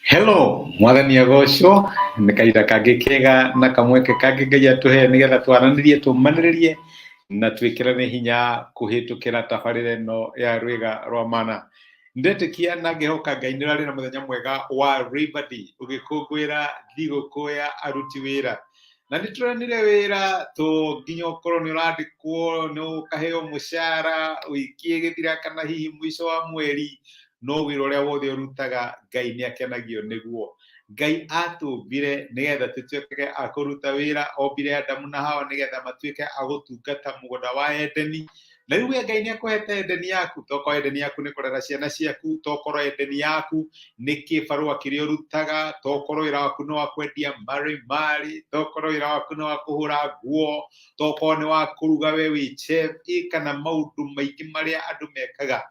Hello, mwathani agocwo nĩ kahinda kangĩ kega na kamweke kangĩ Ngai atũhe nĩgetha twaranĩrie tũmanĩrĩrie na twĩkĩrane hinya kũhĩtũkĩra tabarĩra ĩno ya rwĩga rwa mana. Ndetĩkia na ngĩhoka Ngai nĩ ũrarĩ na mũthenya mwega wa Labour Day ũgĩkũngũĩra thigũkũ ya aruti wĩra. Na nĩ tũronire wĩra nginya ũkorwo nĩ ũrandĩkwo nĩ ũkaheo mũcara wĩkie gĩthira kana hihi mũico wa mweri, no wĩra ũrĩa wothe ũrutaga Ngai nĩ akenagio nĩguo. Ngai atũmbire nĩgetha tũtuĩke a kũruta wĩra, ombire Adamu na Hawa nĩgetha matuĩke a gũtungata mũgũnda wa Edeni. Na rĩu Ngai nĩ akũhete Edeni yaku, tokorwo Edeni yaku nĩ kũrera ciana ciaku, tokorwo Edeni yaku nĩ kĩbarũa kĩrĩa ũrutaga, tokorwo wĩra waku nĩ wa kwendia marĩ, tokorwo wĩra waku nĩ wa kũhũra nguo, tokorwo nĩ wa kũruga we wĩ chef, kana maũndũ maingĩ marĩa andũ mekaga.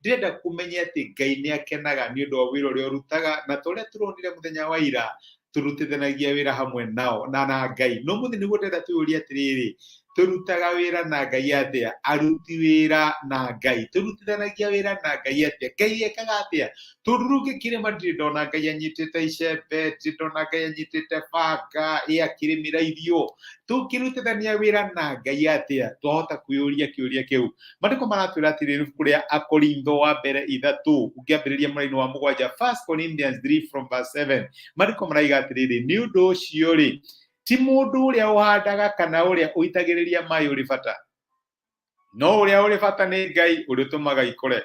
Ndĩrenda kũmenya atĩ Ngai nĩ akenaga nĩ ũndũ wa wĩra ũrĩa ũrutaga, na ta ũrĩa tũronire mũthenya wa ira tũrutithanagia wĩra hamwe nao na Ngai. No mũthĩ nĩguo ndĩrenda twĩyũrie atĩrĩrĩ, tũrutaga wĩra na Ngai atĩa? Aruti wĩra na Ngai tũrutithanagia wĩra na Ngai atĩa? Ngai ekaga atĩa? Tondũ rĩu ngĩkĩrĩma ndirĩ ndona Ngai anyitĩte icembe, ndirĩ ndona Ngai anyitĩte banga akĩrĩmĩra irio. Tũngĩrutithania wĩra na Ngai atĩa? Twahota kwĩyũria kĩũria kĩu. Maandĩko maratwĩra atĩrĩrĩ ibuku rĩa Akorintho wa mbere 3 ũkĩambĩrĩria mũraini wa 7, 1 Corinthians 3 from verse 7. Maandĩko maraiga atĩrĩrĩ, nĩ ũndũ ũcio rĩ, ti mũndũ ũrĩa ũhandaga kana ũrĩa ũitagĩrĩria maĩ ũrĩ bata, no ũrĩa ũrĩ bata nĩ Ngai ũrĩa ũtũmaga ikũre.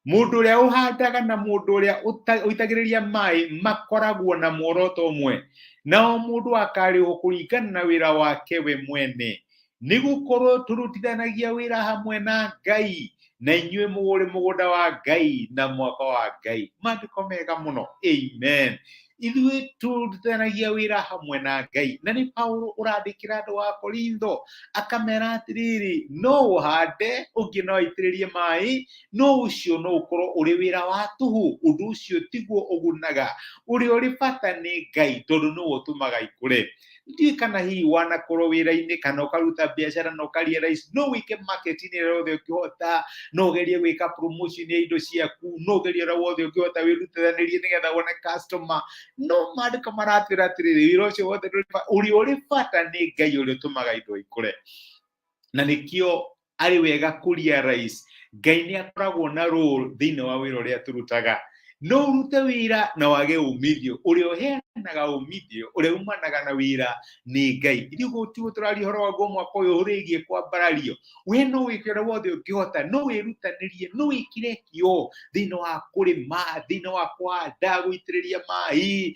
Mũndũ ũrĩa ũhandaga na mũndũ ũrĩa ũitagĩrĩria maĩ makoragwo na muoroto ũmwe, na o mũndũ akarĩhwo kũringana na wĩra wake we mwene. Nĩ gũkorwo tũrutithanagia wĩra hamwe na Ngai, na inyuĩ mũrĩ mũgũnda wa Ngai na mwako wa Ngai. Maandĩko mega mũno, amen. Ithuĩ tũrutithanagia wĩra hamwe na Ngai, na nĩ Paulo ũrandĩkĩra andũ a Korintho akamera atĩrĩrĩ, no ũhande ũngĩ no aitĩrĩrie maĩ, no ũcio no ũkorwo ũrĩ wĩra wa tũhũ, ũndũ ũcio tiguo ũgunaga. Ũrĩa ũrĩ bata nĩ Ngai tondũ nĩwe ũtũmaga ikũre. Ndiũĩ kana hihi wanakorwo wĩra-inĩ kana ũkaruta biacara na ũkarealize no wĩke marketing ĩrĩa yothe ũngĩhota, no ũgerie gwĩka promotion ya indo ciaku, no ũgerie ũrĩa wothe ũngĩhota wĩrutithanĩrie nĩgetha wone customer, no maandĩko maratwĩra atĩrĩrĩ, wĩra ũcio wothe ũrĩa ũrĩ bata nĩ Ngai ũrĩa ũtũmaga indo ikũre. Na nĩkĩo arĩ wega kũrealize Ngai nĩ akoragwo na role thĩinĩ wa wĩra ũrĩa tũrutaga. No ũrute wĩra na wage umithio, ũrĩa ũheanaga umithio, ũrĩa umanaga na wĩra nĩ Ngai. Ithuĩ gũtirĩ tũraria ũhoro wa mwaka ũyũ ũrĩgie kwambarario, we no wĩke ũrĩa wothe ũngĩhota, no wĩrutanĩrie, no wĩkĩre kĩo thĩinĩ wa kũrĩma, thĩinĩ wa kũhanda, gũitĩrĩria maĩ,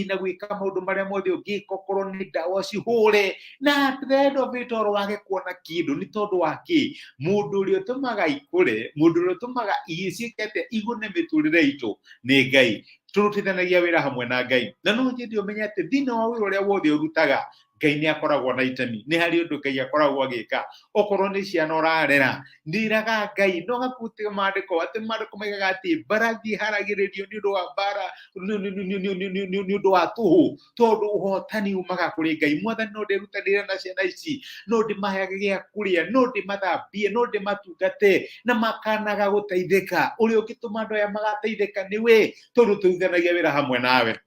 na gwĩka maũndũ marĩa mothe ũngĩka, okorwo nĩ ndawa cihũre, na at the end of it all wage kuona kĩndũ. Nĩ tondũ wa kĩ? Mũndũ ũrĩa ũtũmaga ikũre, mũndũ ũrĩa ũtũmaga ciĩkete igune mĩtũrĩre itũ nĩ Ngai. Tũrutithanagia wĩra hamwe na Ngai, na no nyende ũmenye atĩ thĩinĩ wa wĩra ũrĩa wothe ũrutaga Ngai nĩ akoragwo na itemi. Nĩ harĩ ũndũ Ngai akoragwo agĩka. Okorwo nĩ ciana ũrarera, ndĩraga Ngai, no gakute maandĩko atĩ maandĩko maigaga atĩ mbarathi iharagĩrĩrio nĩ ũndũ wa mbara, nĩ ũndũ wa tũhũ, tondũ ũhotani umaga kũrĩ Ngai. Mwathani no ndĩrutanĩrie na ciana ici, no ndĩmaheage gĩa kũrĩa, no ndĩmathambie, no ndĩmatungate na makanaga gũteithĩka. Ũrĩa ũngĩtũma andũ aya magateithĩka nĩ we, tondũ tũrutithanagia wĩra hamwe nawe.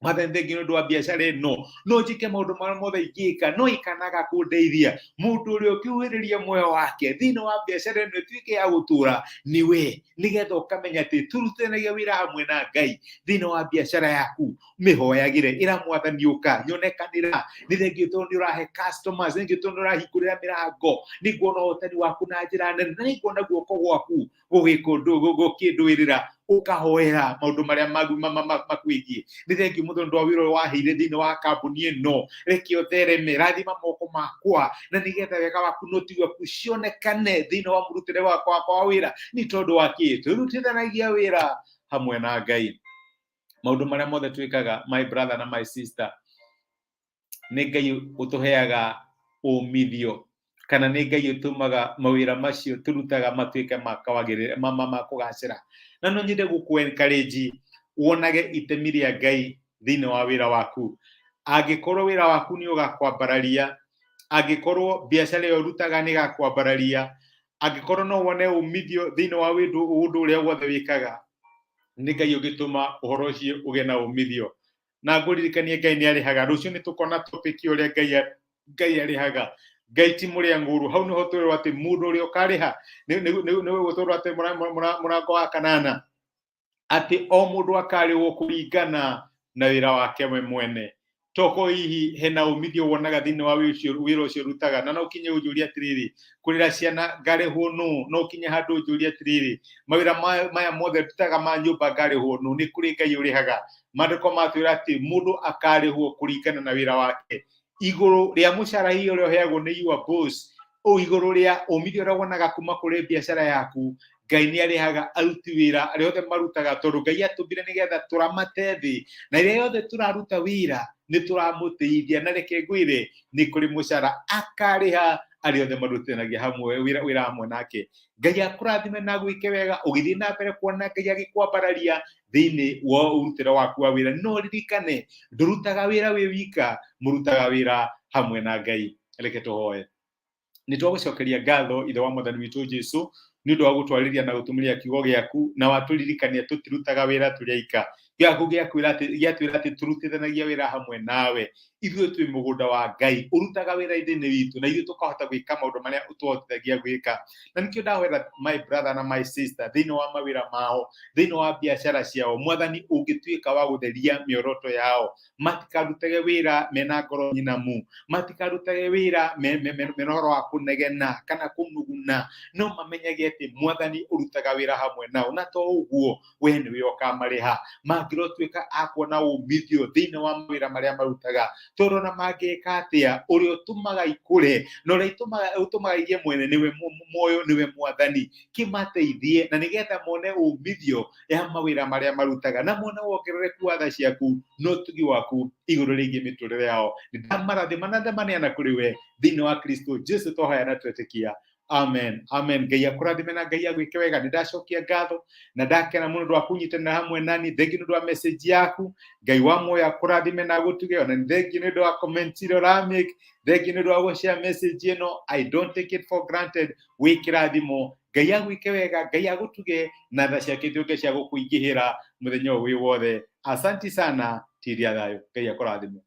Mwathani thengi nĩ ũndũ wa biacara ĩno, no njĩke maũndũ marĩa mothe ingĩka, no ikanaga kũndeithia. Mũndũ ũrĩa ũkĩũhĩrĩria muoyo wake thĩinĩ wa biacara ĩno ĩtuĩke ya gũtũra nĩ we, nĩgetha ũkamenya atĩ tũrutithanagia wĩra hamwe na Ngai thĩinĩ wa biacara yaku. Mĩhoyagĩre, ĩra Mwathani ũka, nyonekanĩra. Nĩ thengiũ tondũ nĩ ũrahe customers, nĩ thengiũ tondũ nĩ ũrahingũrĩra mĩrango, nĩ nguona ũhotani waku na njĩra nene, na nĩ nguona guoko gwaku gũkĩndũĩrĩra, ũkahoera maũndũ marĩa makwĩgiĩ. Nĩ thengiũ mũthenya wa wĩra ũyũ waheire thĩinĩ wa kambuni ĩno, reke ũthereme, rathima moko makwa, na nĩgetha wega waku na ũtigi waku cionekane thĩinĩ wa mũrutĩre wakwa wa wĩra. Nĩ tondũ wa kĩ? Tũrutithanagia wĩra hamwe na Ngai. Maũndũ marĩa mothe twĩkaga, my brother na my sister, nĩ Ngai ũtũheaga umithio, kana nĩ Ngai ũtũmaga mawĩra macio tũrutaga matuĩke ma kũgacĩra. Na no nyende gũkũ-encourage wonage itemi rĩa Ngai thĩinĩ wa wĩra waku. Angĩkorwo wĩra waku nĩ ũgakwambararia, angĩkorwo biacara ĩyo ũrutaga nĩ ĩgakwambararia, angĩkorwo no wone umithio thĩinĩ wa ũndũ ũrĩa wothe wĩkaga, nĩ Ngai ũgĩtũma ũhoro ũcio ũgĩe na umithio. Na ngũririkanie Ngai nĩ arĩhaga. Rũciũ nĩ tũkona topic ũrĩa Ngai arĩhaga. Ngai ti mũrĩa ngũrũ. Hau nĩho twĩrwo atĩ mũndũ ũrĩa ũkarĩha nĩ gũtũrwo atĩ mũrango wa kanana atĩ o mũndũ akarĩhwo kũringana na wĩra wake we mwene. Toko hihi hena umithio wonaga thĩinĩ wa wĩra ũcio rutaga, na no kinye ũnjũria atĩrĩrĩ, kũrĩra ciana ngarĩhwo nũ? No kinye handũ ũnjũria atĩrĩrĩ, mawĩra maya mothe ndutaga ma nyũmba ngarĩhwo nũ? Nĩ kũrĩ Ngai ũrĩhaga. Maandĩko matwĩra atĩ mũndũ akarĩhwo kũringana na wĩra wake. Igũrũ rĩa mũcara hihi ũrĩa ũheagwo nĩ your boss, o igũrũ rĩa umithio ũrĩa wonaga kuma kũrĩ biacara yaku, Ngai nĩ arĩhaga aruti wĩra arĩa othe marutaga, tondũ Ngai atũmbire nĩgetha tũramate thĩ, na rĩrĩa othe tũraruta wĩra nĩ tũramũteithia. Na reke ngwĩre nĩ kũrĩ mũcara akarĩha arĩa othe marutithanagia hamwe wĩra hamwe nake. Ngai akũrathime na gwĩke wega ũgĩthiĩ na mbere kuona Ngai agĩkwambararia thĩinĩ wa ũrutĩre waku wa wĩra. No ririkane ndũrutaga wĩra wĩ wika, mũrutaga wĩra hamwe na Ngai. Reke tũhoe. Nĩ twagũcokeria ngatho ithe wa Mwathani witũ Jesũ nĩ ũndũ wa gũtwarĩria na gũtũmĩria kiugo gĩaku, na watũririkania tũtirutaga wĩra tũrĩ aika. Gĩaku gĩatwĩra atĩ tũrutithanagia wĩra hamwe nawe. Ithuĩ twĩ mũgũnda wa Ngai, ũrutaga wĩra thĩinĩ witũ na ithuĩ tũkahota gwĩka maũndũ marĩa ũtũhotithagia gwĩka. Na nĩkĩo ndahwera my brother na my sister thĩinĩ wa mawĩra mao, thĩinĩ wa biacara ciao, Mwathani ũngĩtuĩka wa gũtheria mĩoroto yao, matikarutage wĩra mena ngoro nyinamu, matikarutage wĩra mena ũhoro wa kũnegena kana kũnuguna, no mamenyage atĩ Mwathani ũrutaga wĩra hamwe nao, na to ũguo we nĩwe ũkamarĩha. Mangĩrotuĩka a kuona umithio thĩinĩ wa mawĩra marĩa marutaga, tondũ na mangĩka atĩa, ũrĩa ũtũmaga ikũre na ũrĩa ũtũmaga igie mwene nĩwe muoyo, nĩwe Mwathani. Kĩmateithie na nĩgetha mone umithio ya mawĩra marĩa marutaga, na mone wongerereku wa tha ciaku no ũtugi waku igũrũ rĩgiĩ mĩtũrĩre yao. Ndamarathima na ndamaneana kũrĩ we thĩinĩ wa Kristo Jesũ tũhoya na twetĩkia. Amen. Amen. Ngai akũrathime na Ngai agwĩke wega. Nĩ ndacokia ngatho na ndakena mũno ndwa kũnyitanĩra hamwe nani. Thengiũ nĩ ũndũ wa message yaku. Ngai wa muoyo akũrathime na agũtuge. Ona thengiũ nĩ ũndũ wa comment iria ũramake. Thengiũ nĩ ũndũ wa gũshare message ĩno. I don't take it for granted. Wĩ kĩrathimo. Ngai agwĩke wega. Ngai agũtuge na tha ciake ituĩke cia gũkũingĩhĩra mũthenya ũyũ wĩ wothe. Asanti sana. Tiria thayũ. Ngai akũrathime.